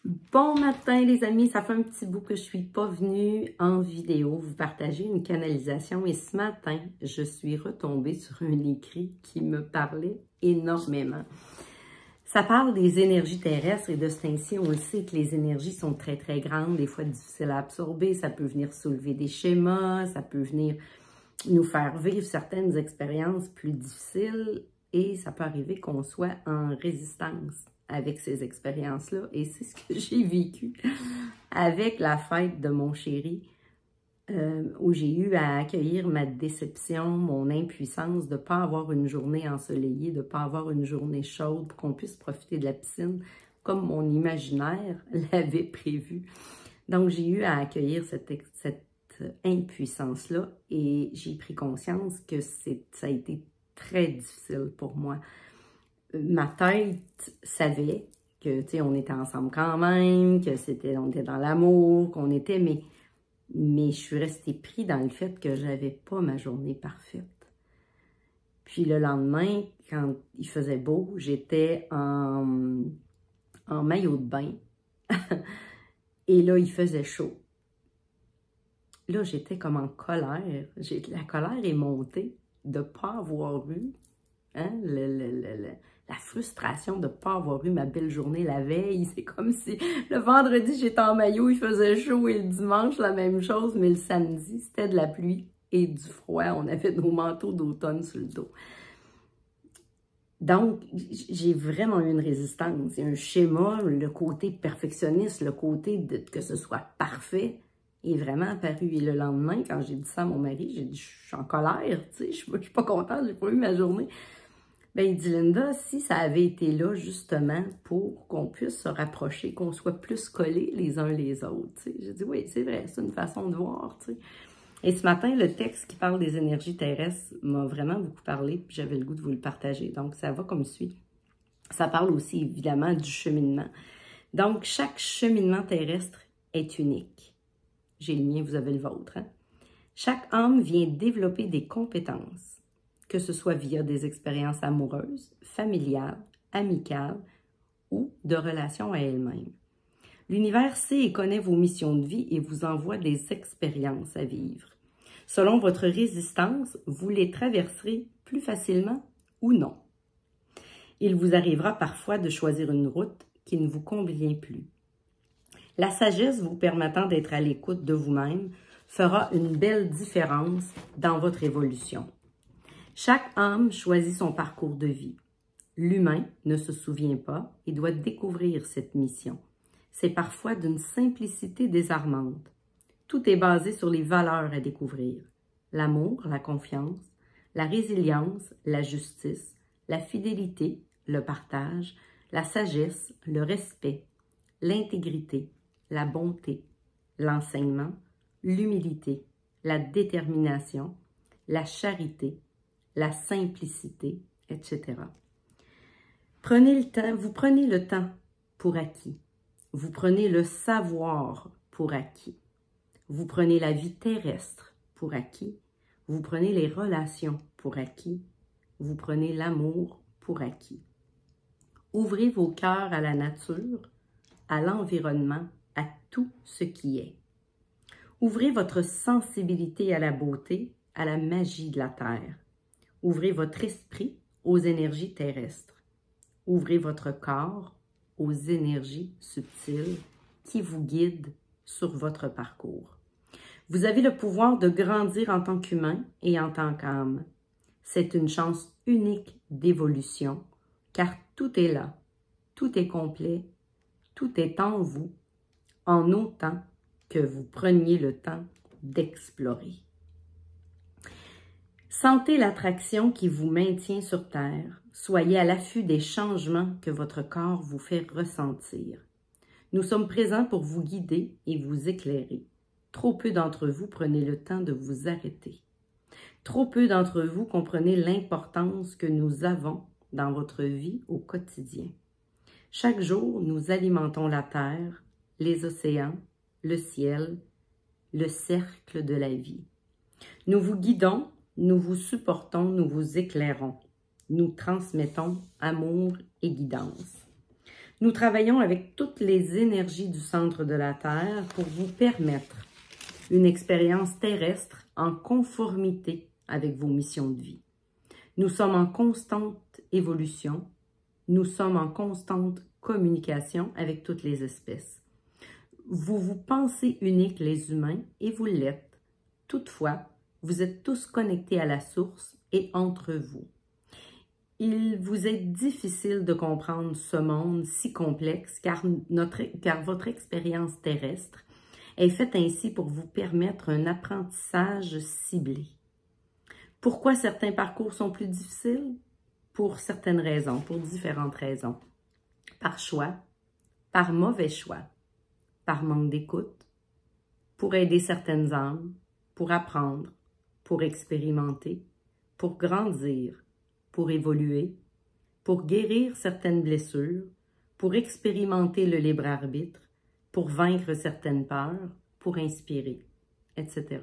Bon matin les amis, ça fait un petit bout que je suis pas venue en vidéo vous partager une canalisation et ce matin, je suis retombée sur un écrit qui me parlait énormément. Ça parle des énergies terrestres et de ce temps-ci, on le sait que les énergies sont très très grandes, des fois difficiles à absorber, ça peut venir soulever des schémas, ça peut venir nous faire vivre certaines expériences plus difficiles et ça peut arriver qu'on soit en résistance avec ces expériences-là. Et c'est ce que j'ai vécu avec la fête de mon chéri, où j'ai eu à accueillir ma déception, mon impuissance de ne pas avoir une journée ensoleillée, de ne pas avoir une journée chaude pour qu'on puisse profiter de la piscine comme mon imaginaire l'avait prévu. Donc, j'ai eu à accueillir cette impuissance-là et j'ai pris conscience que ça a été très difficile pour moi. Ma tête savait que, tu sais, on était ensemble quand même, que on était dans l'amour, qu'on était, mais je suis restée pris dans le fait que j'avais pas ma journée parfaite. Puis le lendemain, quand il faisait beau, j'étais en maillot de bain et là, il faisait chaud. Là, j'étais comme en colère. La colère est montée de ne pas avoir eu la frustration de ne pas avoir eu ma belle journée la veille. C'est comme si le vendredi, j'étais en maillot, il faisait chaud et le dimanche, la même chose, mais le samedi, c'était de la pluie et du froid. On avait nos manteaux d'automne sur le dos. Donc, j'ai vraiment eu une résistance. Il y a un schéma, le côté perfectionniste, le côté de que ce soit parfait est vraiment apparu. Et le lendemain, quand j'ai dit ça à mon mari, j'ai dit, je suis en colère, tu sais, je suis pas contente, j'ai pas eu ma journée. Ben, il dit, Linda, si ça avait été là, justement, pour qu'on puisse se rapprocher, qu'on soit plus collés les uns les autres, tu sais. J'ai dit, oui, c'est vrai, c'est une façon de voir, tu sais. Et ce matin, le texte qui parle des énergies terrestres m'a vraiment beaucoup parlé, puis j'avais le goût de vous le partager. Donc, ça va comme suit. Ça parle aussi, évidemment, du cheminement. Donc, chaque cheminement terrestre est unique. J'ai le mien, vous avez le vôtre, hein? Chaque âme vient développer des compétences, que ce soit via des expériences amoureuses, familiales, amicales ou de relations à elle-même. L'univers sait et connaît vos missions de vie et vous envoie des expériences à vivre. Selon votre résistance, vous les traverserez plus facilement ou non. Il vous arrivera parfois de choisir une route qui ne vous convient plus. La sagesse vous permettant d'être à l'écoute de vous-même fera une belle différence dans votre évolution. Chaque âme choisit son parcours de vie. L'humain ne se souvient pas et doit découvrir cette mission. C'est parfois d'une simplicité désarmante. Tout est basé sur les valeurs à découvrir. L'amour, la confiance, la résilience, la justice, la fidélité, le partage, la sagesse, le respect, l'intégrité, la bonté, l'enseignement, l'humilité, la détermination, la charité, la simplicité, etc. Prenez le temps, vous prenez le temps pour acquis. Vous prenez le savoir pour acquis. Vous prenez la vie terrestre pour acquis. Vous prenez les relations pour acquis. Vous prenez l'amour pour acquis. Ouvrez vos cœurs à la nature, à l'environnement, à tout ce qui est. Ouvrez votre sensibilité à la beauté, à la magie de la terre. Ouvrez votre esprit aux énergies terrestres. Ouvrez votre corps aux énergies subtiles qui vous guident sur votre parcours. Vous avez le pouvoir de grandir en tant qu'humain et en tant qu'âme. C'est une chance unique d'évolution, car tout est là, tout est complet, tout est en vous, en autant que vous preniez le temps d'explorer. Sentez l'attraction qui vous maintient sur Terre. Soyez à l'affût des changements que votre corps vous fait ressentir. Nous sommes présents pour vous guider et vous éclairer. Trop peu d'entre vous prenez le temps de vous arrêter. Trop peu d'entre vous comprenez l'importance que nous avons dans votre vie au quotidien. Chaque jour, nous alimentons la terre, les océans, le ciel, le cercle de la vie. Nous vous guidons, nous vous supportons, nous vous éclairons. Nous transmettons amour et guidance. Nous travaillons avec toutes les énergies du centre de la Terre pour vous permettre une expérience terrestre en conformité avec vos missions de vie. Nous sommes en constante évolution. Nous sommes en constante communication avec toutes les espèces. Vous vous pensez uniques les humains et vous l'êtes. Toutefois, vous êtes tous connectés à la source et entre vous. Il vous est difficile de comprendre ce monde si complexe car votre expérience terrestre est faite ainsi pour vous permettre un apprentissage ciblé. Pourquoi certains parcours sont plus difficiles? Pour certaines raisons, pour différentes raisons. Par choix, par mauvais choix, par manque d'écoute, pour aider certaines âmes, pour apprendre, pour expérimenter, pour grandir, pour évoluer, pour guérir certaines blessures, pour expérimenter le libre arbitre, pour vaincre certaines peurs, pour inspirer, etc.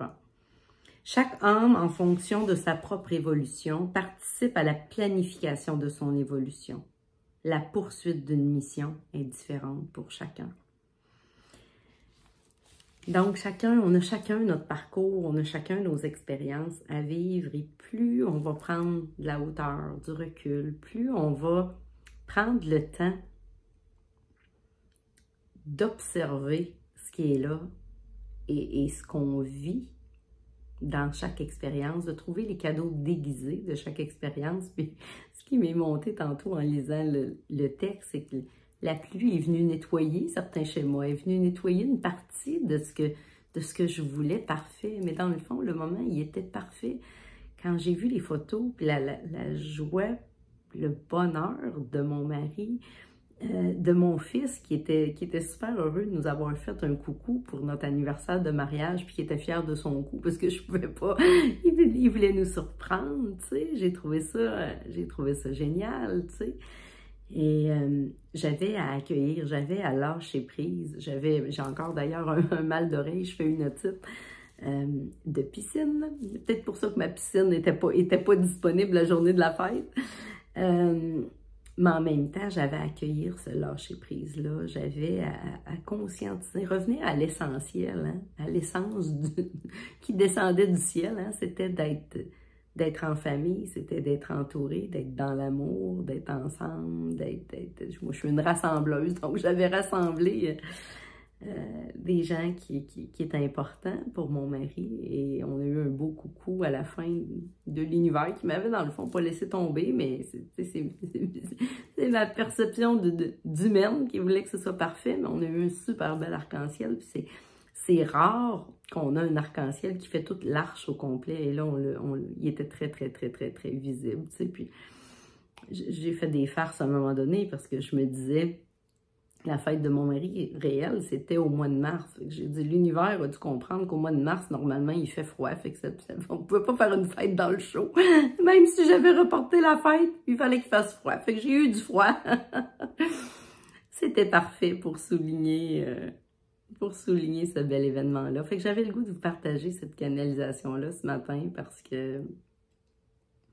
Chaque âme, en fonction de sa propre évolution, participe à la planification de son évolution. La poursuite d'une mission est différente pour chacun. Donc, on a chacun notre parcours, on a chacun nos expériences à vivre et plus on va prendre de la hauteur, du recul, plus on va prendre le temps d'observer ce qui est là et ce qu'on vit dans chaque expérience, de trouver les cadeaux déguisés de chaque expérience. Puis, ce qui m'est monté tantôt en lisant le texte, c'est que la pluie est venue nettoyer certains schémas, est venue nettoyer une partie de ce que je voulais parfait. Mais dans le fond, le moment, il était parfait. Quand j'ai vu les photos, puis la joie, le bonheur de mon mari, de mon fils qui était super heureux de nous avoir fait un coucou pour notre anniversaire de mariage, puis qui était fier de son coup parce que je pouvais pas, il voulait nous surprendre, tu sais. J'ai trouvé ça génial, tu sais. Et j'avais à accueillir, j'avais à lâcher prise. J'ai encore d'ailleurs un mal d'oreille, je fais une otite de piscine. Peut-être pour ça que ma piscine était pas disponible la journée de la fête. Mais en même temps, j'avais à accueillir ce lâcher-prise-là. J'avais à conscientiser, revenir à l'essentiel, hein, à l'essence qui descendait du ciel. Hein, c'était d'être en famille, c'était d'être entouré, d'être dans l'amour, d'être ensemble, moi, je suis une rassembleuse, donc j'avais rassemblé des gens qui étaient importants pour mon mari et on a eu un beau coucou à la fin de l'univers qui m'avait dans le fond pas laissé tomber, mais c'est ma perception d'humaine qui voulait que ce soit parfait, mais on a eu un super bel arc-en-ciel, puis c'est rare qu'on a un arc-en-ciel qui fait toute l'arche au complet et là il était très visible, tu sais. Puis j'ai fait des farces à un moment donné parce que je me disais la fête de mon mari réelle, c'était au mois de mars. J'ai dit, l'univers a dû comprendre qu'au mois de mars, normalement, il fait froid. Fait que on ne pouvait pas faire une fête dans le chaud. Même si j'avais reporté la fête, il fallait qu'il fasse froid. Fait que j'ai eu du froid. C'était parfait pour souligner ce bel événement-là. Fait que j'avais le goût de vous partager cette canalisation-là ce matin parce que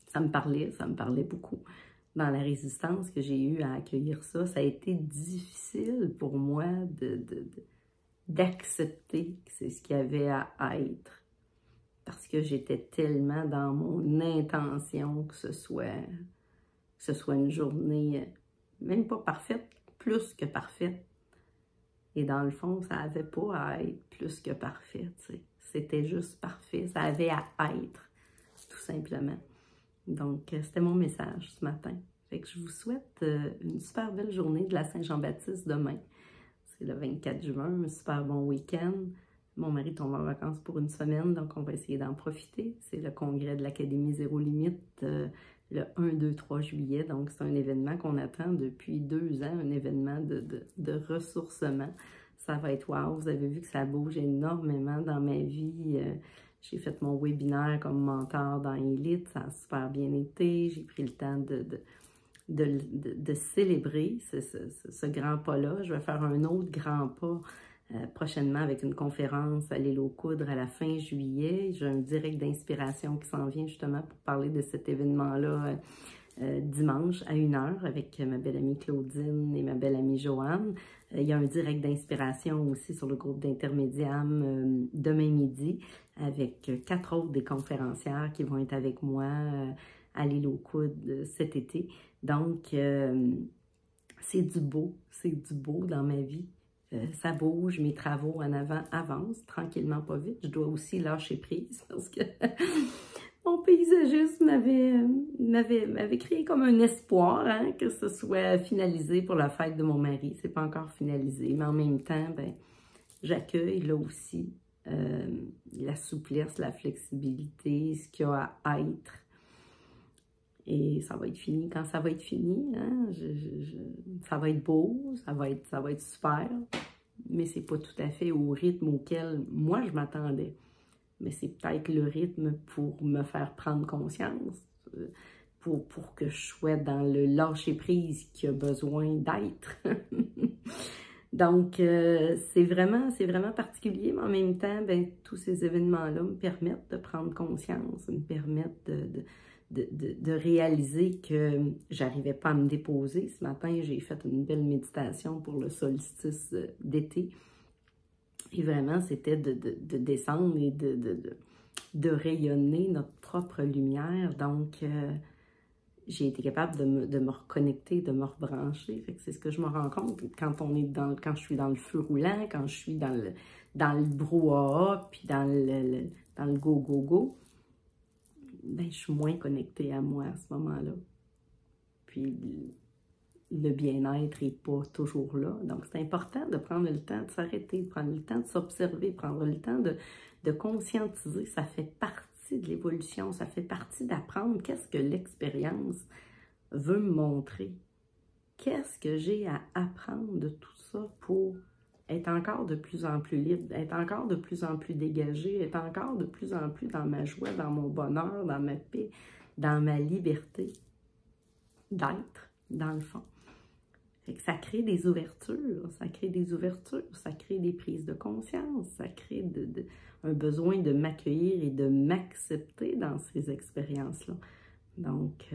ça me parlait beaucoup. Dans la résistance que j'ai eue à accueillir ça, ça a été difficile pour moi d'accepter que c'est ce qu'il y avait à être. Parce que j'étais tellement dans mon intention que ce soit une journée même pas parfaite, plus que parfaite. Et dans le fond, ça n'avait pas à être plus que parfait, tu sais. C'était juste parfait, ça avait à être, tout simplement. Donc, c'était mon message ce matin. Fait que je vous souhaite une super belle journée de la Saint-Jean-Baptiste demain. C'est le 24 juin, un super bon week-end. Mon mari tombe en vacances pour une semaine, donc on va essayer d'en profiter. C'est le congrès de l'Académie Zéro Limite le 1, 2, 3 juillet. Donc, c'est un événement qu'on attend depuis 2 ans, un événement de ressourcement. Ça va être wow! Vous avez vu que ça bouge énormément dans ma vie. J'ai fait mon webinaire comme mentor dans Élite, ça a super bien été. J'ai pris le temps de célébrer ce grand pas-là. Je vais faire un autre grand pas prochainement avec une conférence à l'île aux Coudres à la fin juillet. J'ai un direct d'inspiration qui s'en vient justement pour parler de cet événement-là dimanche à 1h avec ma belle amie Claudine et ma belle amie Joanne. Il y a un direct d'inspiration aussi sur le groupe d'Intermédiam demain midi avec 4 autres des conférencières qui vont être avec moi à l'île aux Coudes cet été. Donc, c'est du beau dans ma vie. Ça bouge, mes travaux en avant avancent, tranquillement, pas vite. Je dois aussi lâcher prise parce que mon paysagiste m'avait créé comme un espoir hein, que ce soit finalisé pour la fête de mon mari. C'est pas encore finalisé, mais en même temps, ben, j'accueille là aussi la souplesse, la flexibilité, ce qu'il y a à être. Et ça va être fini quand ça va être fini. Hein? Ça va être beau, ça va être super, mais c'est pas tout à fait au rythme auquel moi je m'attendais. Mais c'est peut-être le rythme pour me faire prendre conscience, pour que je sois dans le lâcher-prise qui a besoin d'être. Donc, c'est vraiment particulier, mais en même temps, ben, tous ces événements-là me permettent de prendre conscience, me permettent de réaliser que j'arrivais pas à me déposer. Ce matin, j'ai fait une belle méditation pour le solstice d'été. Et vraiment, c'était de descendre et de rayonner notre propre lumière. Donc, j'ai été capable de me reconnecter, de me rebrancher. Fait que c'est ce que je me rends compte quand je suis dans le feu roulant, quand je suis dans le brouhaha, puis dans le go. Ben, je suis moins connectée à moi à ce moment-là. Puis, le bien-être n'est pas toujours là. Donc, c'est important de prendre le temps de s'arrêter, de prendre le temps de s'observer, prendre le temps de conscientiser. Ça fait partie de l'évolution, ça fait partie d'apprendre qu'est-ce que l'expérience veut me montrer. Qu'est-ce que j'ai à apprendre de tout ça pour être encore de plus en plus libre, être encore de plus en plus dégagée, être encore de plus en plus dans ma joie, dans mon bonheur, dans ma paix, dans ma liberté d'être, dans le fond. Fait que ça crée des ouvertures, ça crée des prises de conscience, ça crée un besoin de m'accueillir et de m'accepter dans ces expériences-là. Donc,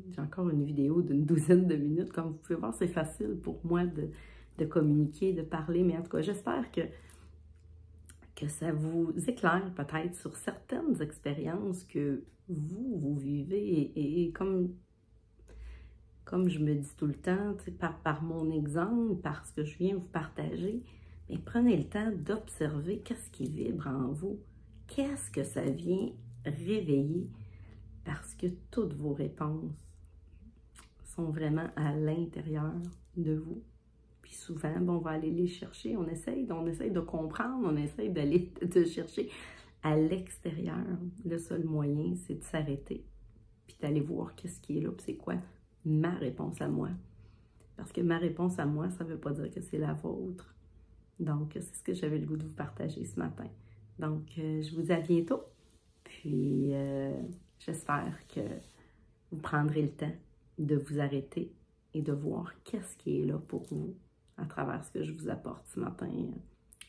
j'ai encore une vidéo d'une 12aine de minutes. Comme vous pouvez voir, c'est facile pour moi de communiquer, de parler, mais en tout cas, j'espère que ça vous éclaire peut-être sur certaines expériences que vous vivez et comme je me dis tout le temps, par mon exemple, par ce que je viens vous partager, mais prenez le temps d'observer qu'est-ce qui vibre en vous, qu'est-ce que ça vient réveiller, parce que toutes vos réponses sont vraiment à l'intérieur de vous. Puis souvent, bon, on va aller les chercher, on essaye de comprendre, on essaye d'aller de chercher à l'extérieur. Le seul moyen, c'est de s'arrêter, puis d'aller voir qu'est-ce qui est là, puis c'est quoi ma réponse à moi. Parce que ma réponse à moi, ça ne veut pas dire que c'est la vôtre. Donc, c'est ce que j'avais le goût de vous partager ce matin. Donc, je vous dis à bientôt. Puis, j'espère que vous prendrez le temps de vous arrêter et de voir qu'est-ce qui est là pour vous à travers ce que je vous apporte ce matin.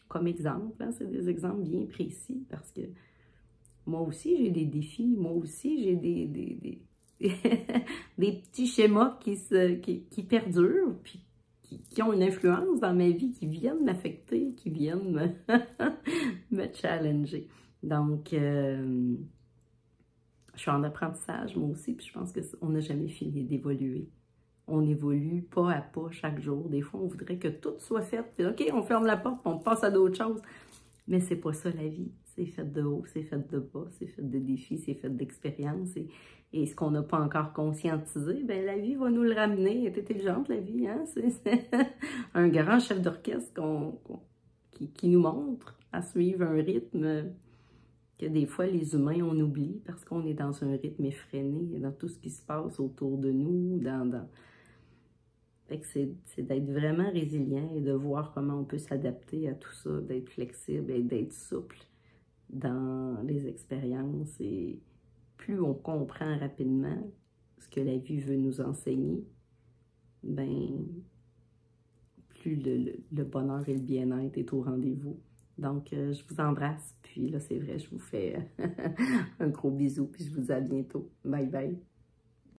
Comme exemple, hein, c'est des exemples bien précis parce que moi aussi, j'ai des défis. Moi aussi, j'ai des petits schémas qui perdurent, puis qui ont une influence dans ma vie, qui viennent m'affecter, qui viennent me challenger. Donc, je suis en apprentissage, moi aussi, puis je pense qu'on n'a jamais fini d'évoluer. On évolue pas à pas chaque jour. Des fois, on voudrait que tout soit fait, puis OK, on ferme la porte, on passe à d'autres choses. Mais c'est pas ça la vie. C'est fait de haut, c'est fait de bas, c'est fait de défis, c'est fait d'expériences. Et ce qu'on n'a pas encore conscientisé, ben la vie va nous le ramener. Elle est intelligente, la vie, hein? C'est un grand chef d'orchestre qui nous montre à suivre un rythme que des fois les humains on oublie parce qu'on est dans un rythme effréné dans tout ce qui se passe autour de nous. Fait que c'est d'être vraiment résilient et de voir comment on peut s'adapter à tout ça, d'être flexible et d'être souple dans les expériences. Et plus on comprend rapidement ce que la vie veut nous enseigner, ben plus le bonheur et le bien-être est au rendez-vous. Donc, je vous embrasse. Puis là, c'est vrai, je vous fais un gros bisou. Puis je vous dis à bientôt. Bye bye.